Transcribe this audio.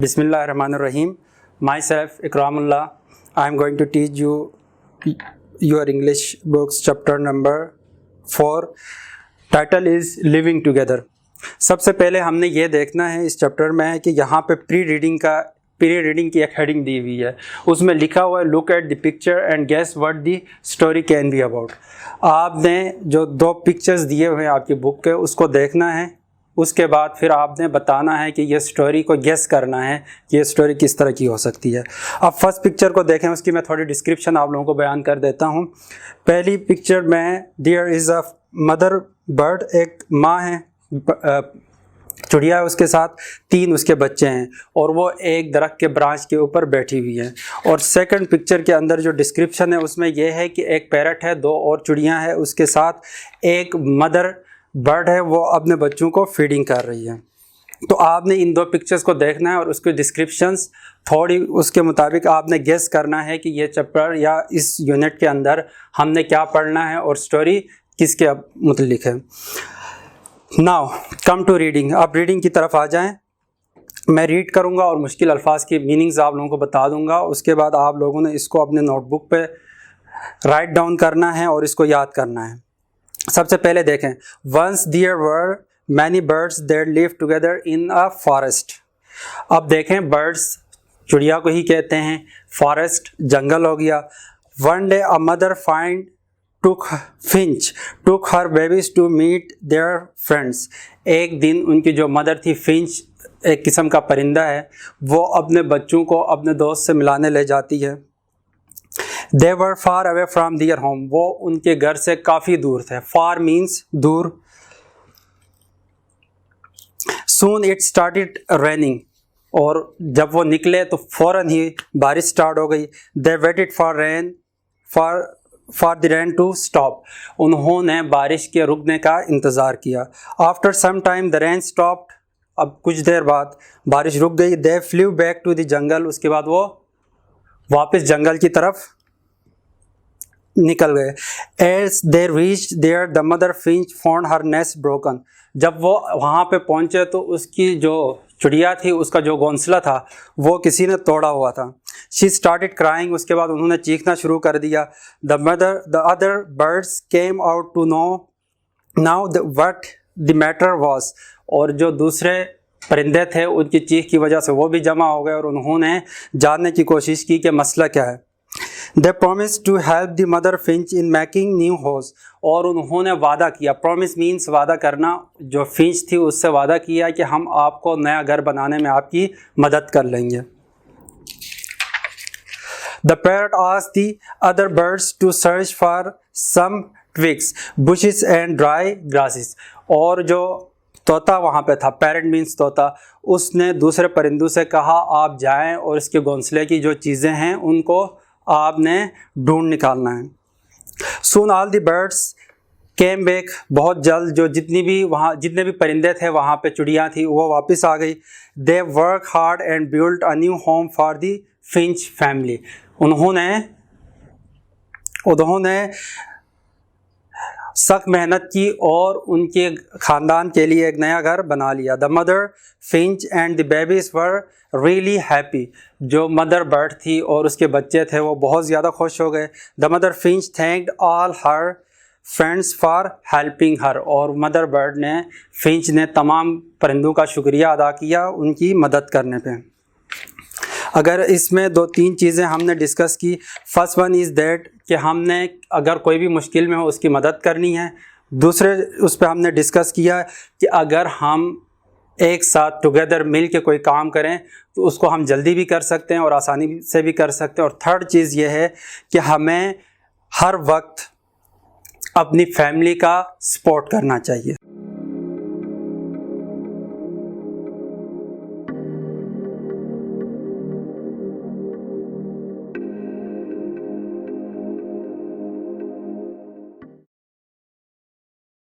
Bismillahirrahmanirrahim. Myself, Ikramullah. I am going to teach you your English books chapter number 4. Title is Living Together. सबसे पहले हमने ये देखना है इस चैप्टर में कि यहाँ पे प्री रीडिंग की एक हेडिंग दी हुई है, उसमें लिखा हुआ है look at the picture and guess what the story can be about. आपने जो दो पिक्चर्स दिए हुए हैं आपकी बुक के, उसको देखना है। उसके बाद फिर आपने बताना है कि ये स्टोरी को गेस करना है कि ये स्टोरी किस तरह की हो सकती है। अब फर्स्ट पिक्चर को देखें, उसकी मैं थोड़ी डिस्क्रिप्शन आप लोगों को बयान कर देता हूँ। पहली पिक्चर में there is a mother bird, एक माँ है, चिड़िया है, उसके साथ 3 उसके बच्चे हैं और वो एक दरख्त के ब्रांच के ऊपर बैठी हुई है। और सेकंड पिक्चर के अंदर जो डिस्क्रिप्शन है उसमें यह है कि एक पैरट है, 2 और चिड़ियाँ हैं, उसके साथ एक मदर बर्ड है, वो अपने बच्चों को फीडिंग कर रही है। तो आपने इन 2 पिक्चर्स को देखना है और उसके डिस्क्रिप्शंस थोड़ी उसके मुताबिक आपने गेस करना है कि ये चैप्टर या इस यूनिट के अंदर हमने क्या पढ़ना है और स्टोरी किसके मुतल्लिक है। Now come to reading. अब रीडिंग की तरफ आ जाएं। मैं रीड करूंगा और मुश्किल अल्फाज की मीनिंग्स आप लोगों को बता दूंगा। उसके बाद आप लोगों ने इसको अपने नोटबुक पे राइट डाउन करना है और इसको याद करना है। सबसे पहले देखें, once there were many birds that live together in a forest. अब देखें, बर्ड्स चिड़िया को ही कहते हैं, फॉरेस्ट जंगल हो गया। One day a mother find took her babies to meet their friends। एक दिन उनकी जो मदर थी, फिंच एक किस्म का परिंदा है, वो अपने बच्चों को अपने दोस्त से मिलाने ले जाती है। They were far away from their home। वो उनके घर से काफ़ी दूर थे। Far means दूर। Soon it started raining। और जब वो निकले तो फ़ौरन ही बारिश स्टार्ट हो गई। They waited for the rain to stop। उन्होंने बारिश के रुकने का इंतज़ार किया। After some time the rain stopped। अब कुछ देर बाद बारिश रुक गई। They flew back to the jungle। उसके बाद वो वापस जंगल की तरफ निकल गए। As they reached there the mother finch found her nest broken। जब वो वहाँ पे पहुँचे तो उसकी जो चिड़िया थी, उसका जो घोंसला था वो किसी ने तोड़ा हुआ था। She started crying। उसके बाद उन्होंने चीखना शुरू कर दिया। The other birds came out to know now what the matter was। और जो दूसरे परिंदे थे उनकी चीख की वजह से वो भी जमा हो गए और उन्होंने जानने की कोशिश की कि मसला क्या है। They promised to help the mother finch in making new house। और उन्होंने वादा किया। Promise means वादा करना। जो फिंच थी उससे वादा किया कि हम आपको नया घर बनाने में आपकी मदद कर लेंगे। The parrot asked the other birds to search for some twigs, bushes and dry grasses। और जो तोता वहाँ पे था, पैरट मीन्स तोता, उसने दूसरे परिंदों से कहा आप जाएं और इसके घोंसले की जो चीज़ें हैं उनको आपने ढूंढ निकालना है। Soon all the birds came back। बहुत जल्द जो जितने भी परिंदे थे वहाँ पे चिड़िया थी वो वापस आ गई। They worked hard and built a new home for the finch family। उन्होंने सख्त मेहनत की और उनके ख़ानदान के लिए एक नया घर बना लिया। The mother finch and the babies were really happy। जो मदर बर्ड थी और उसके बच्चे थे वो बहुत ज़्यादा खुश हो गए। The mother finch thanked all her friends for helping her। और मदर बर्ड ने, फिंच ने तमाम परिंदों का शुक्रिया अदा किया उनकी मदद करने पे। अगर इसमें 2-3 चीज़ें हमने डिस्कस की। फर्स्ट वन इज़ दैट कि हमने अगर कोई भी मुश्किल में हो उसकी मदद करनी है। दूसरे उस पर हमने डिस्कस किया कि अगर हम एक साथ टुगेदर मिल के कोई काम करें तो उसको हम जल्दी भी कर सकते हैं और आसानी से भी कर सकते हैं। और थर्ड चीज़ ये है कि हमें हर वक्त अपनी फैमिली का सपोर्ट करना चाहिए।